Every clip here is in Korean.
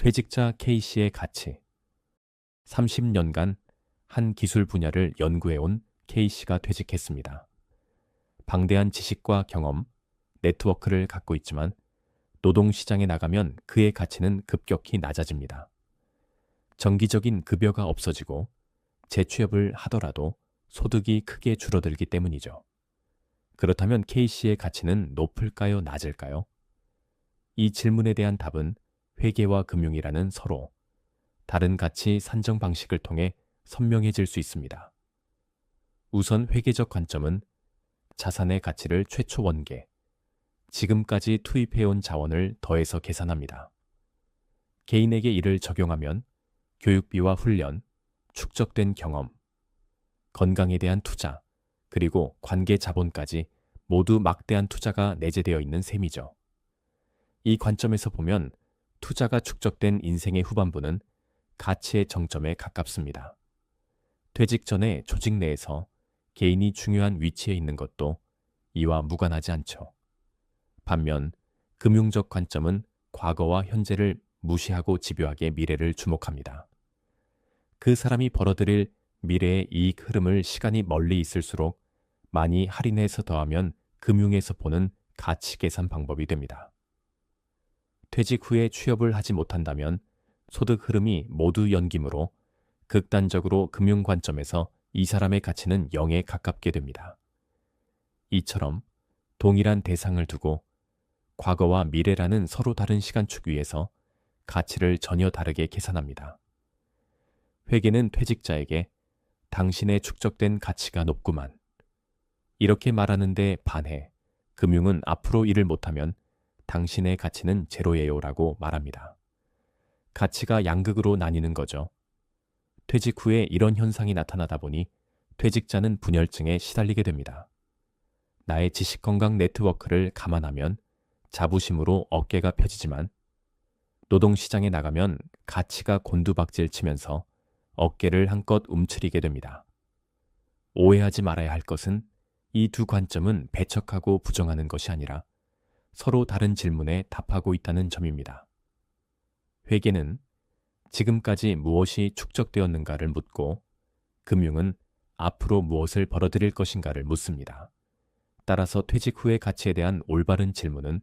퇴직자 K씨의 가치. 30년간 한 기술 분야를 연구해온 K씨가 퇴직했습니다. 방대한 지식과 경험, 네트워크를 갖고 있지만 노동시장에 나가면 그의 가치는 급격히 낮아집니다. 정기적인 급여가 없어지고 재취업을 하더라도 소득이 크게 줄어들기 때문이죠. 그렇다면 K씨의 가치는 높을까요, 낮을까요? 이 질문에 대한 답은 회계와 금융이라는 서로 다른 가치 산정 방식을 통해 선명해질 수 있습니다. 우선 회계적 관점은 자산의 가치를 최초 원계, 지금까지 투입해온 자원을 더해서 계산합니다. 개인에게 이를 적용하면 교육비와 훈련, 축적된 경험, 건강에 대한 투자, 그리고 관계 자본까지 모두 막대한 투자가 내재되어 있는 셈이죠. 이 관점에서 보면 투자가 축적된 인생의 후반부는 가치의 정점에 가깝습니다. 퇴직 전에 조직 내에서 개인이 중요한 위치에 있는 것도 이와 무관하지 않죠. 반면 금융적 관점은 과거와 현재를 무시하고 집요하게 미래를 주목합니다. 그 사람이 벌어들일 미래의 이익 흐름을 시간이 멀리 있을수록 많이 할인해서 더하면 금융에서 보는 가치 계산 방법이 됩니다. 퇴직 후에 취업을 하지 못한다면 소득 흐름이 모두 연기므로 극단적으로 금융 관점에서 이 사람의 가치는 0에 가깝게 됩니다. 이처럼 동일한 대상을 두고 과거와 미래라는 서로 다른 시간축 위에서 가치를 전혀 다르게 계산합니다. 회계는 퇴직자에게 당신의 축적된 가치가 높구만, 이렇게 말하는데 반해 금융은 앞으로 일을 못하면 당신의 가치는 제로예요 라고 말합니다. 가치가 양극으로 나뉘는 거죠. 퇴직 후에 이런 현상이 나타나다 보니 퇴직자는 분열증에 시달리게 됩니다. 나의 지식건강 네트워크를 감안하면 자부심으로 어깨가 펴지지만 노동시장에 나가면 가치가 곤두박질 치면서 어깨를 한껏 움츠리게 됩니다. 오해하지 말아야 할 것은 이 두 관점은 배척하고 부정하는 것이 아니라 서로 다른 질문에 답하고 있다는 점입니다. 회계는 지금까지 무엇이 축적되었는가를 묻고 금융은 앞으로 무엇을 벌어들일 것인가를 묻습니다. 따라서 퇴직 후의 가치에 대한 올바른 질문은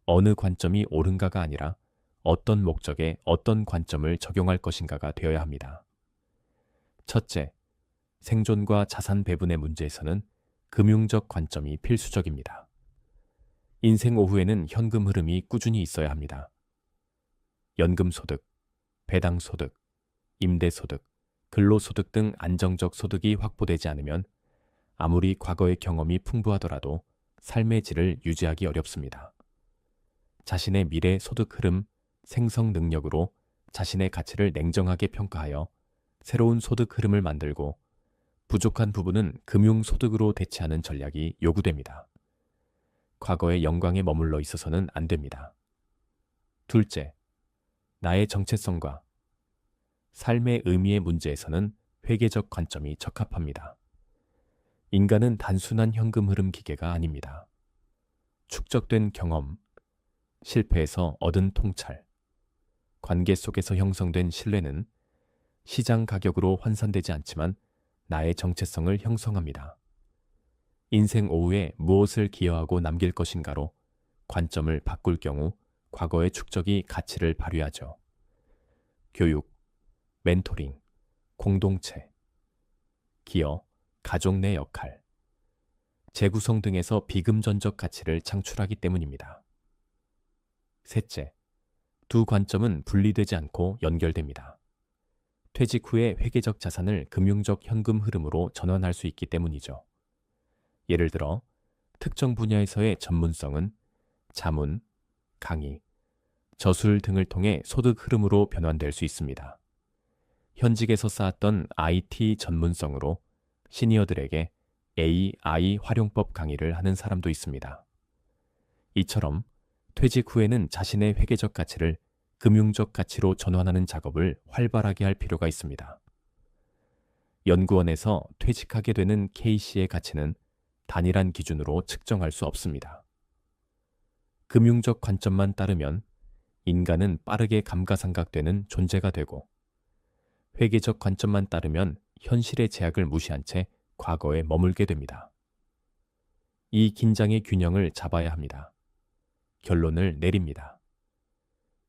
어느 관점이 옳은가가 아니라 어떤 목적에 어떤 관점을 적용할 것인가가 되어야 합니다. 첫째, 생존과 자산 배분의 문제에서는 금융적 관점이 필수적입니다. 인생 오후에는 현금 흐름이 꾸준히 있어야 합니다. 연금소득, 배당소득, 임대소득, 근로소득 등 안정적 소득이 확보되지 않으면 아무리 과거의 경험이 풍부하더라도 삶의 질을 유지하기 어렵습니다. 자신의 미래 소득 흐름, 생성 능력으로 자신의 가치를 냉정하게 평가하여 새로운 소득 흐름을 만들고 부족한 부분은 금융소득으로 대체하는 전략이 요구됩니다. 과거의 영광에 머물러 있어서는 안 됩니다. 둘째, 나의 정체성과 삶의 의미의 문제에서는 회계적 관점이 적합합니다. 인간은 단순한 현금 흐름 기계가 아닙니다. 축적된 경험, 실패에서 얻은 통찰, 관계 속에서 형성된 신뢰는 시장 가격으로 환산되지 않지만 나의 정체성을 형성합니다. 인생 오후에 무엇을 기여하고 남길 것인가로 관점을 바꿀 경우 과거의 축적이 가치를 발휘하죠. 교육, 멘토링, 공동체, 기여, 가족 내 역할, 재구성 등에서 비금전적 가치를 창출하기 때문입니다. 셋째, 두 관점은 분리되지 않고 연결됩니다. 퇴직 후에 회계적 자산을 금융적 현금 흐름으로 전환할 수 있기 때문이죠. 예를 들어 특정 분야에서의 전문성은 자문, 강의, 저술 등을 통해 소득 흐름으로 변환될 수 있습니다. 현직에서 쌓았던 IT 전문성으로 시니어들에게 AI 활용법 강의를 하는 사람도 있습니다. 이처럼 퇴직 후에는 자신의 회계적 가치를 금융적 가치로 전환하는 작업을 활발하게 할 필요가 있습니다. 연구원에서 퇴직하게 되는 K씨의 가치는 단일한 기준으로 측정할 수 없습니다. 금융적 관점만 따르면 인간은 빠르게 감가상각되는 존재가 되고, 회계적 관점만 따르면 현실의 제약을 무시한 채 과거에 머물게 됩니다. 이 긴장의 균형을 잡아야 합니다. 결론을 내립니다.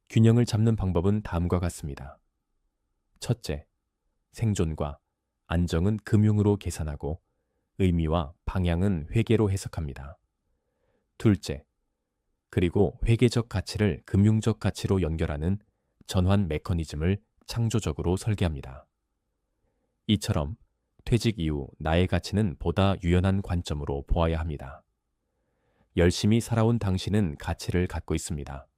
균형을 잡는 방법은 다음과 같습니다. 첫째, 생존과 안정은 금융으로 계산하고 의미와 방향은 회계로 해석합니다. 둘째, 그리고 회계적 가치를 금융적 가치로 연결하는 전환 메커니즘을 창조적으로 설계합니다. 이처럼 퇴직 이후 나의 가치는 보다 유연한 관점으로 보아야 합니다. 열심히 살아온 당신은 가치를 갖고 있습니다.